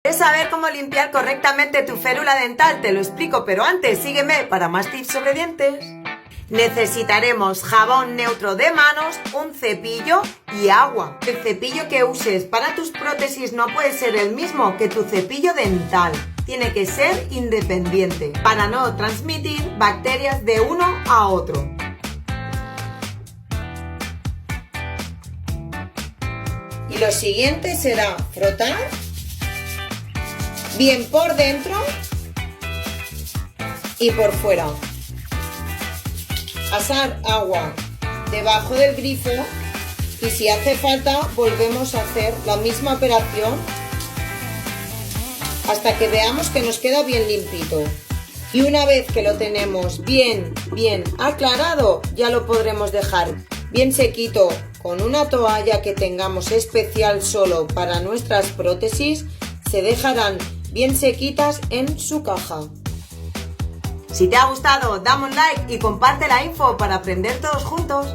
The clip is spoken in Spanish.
¿Quieres saber cómo limpiar correctamente tu férula dental? Te lo explico, pero antes sígueme para más tips sobre dientes. Necesitaremos jabón neutro de manos, un cepillo y agua. El cepillo que uses para tus prótesis no puede ser el mismo que tu cepillo dental. Tiene que ser independiente para no transmitir bacterias de uno a otro. Y lo siguiente será frotar bien por dentro y por fuera. Pasar agua debajo del grifo y si hace falta volvemos a hacer la misma operación hasta que veamos que nos queda bien limpito. Y una vez que lo tenemos bien aclarado, ya lo podremos dejar bien sequito con una toalla que tengamos especial solo para nuestras prótesis. Se dejarán bien sequitas en su caja. Si te ha gustado, dame un like y comparte la info para aprender todos juntos.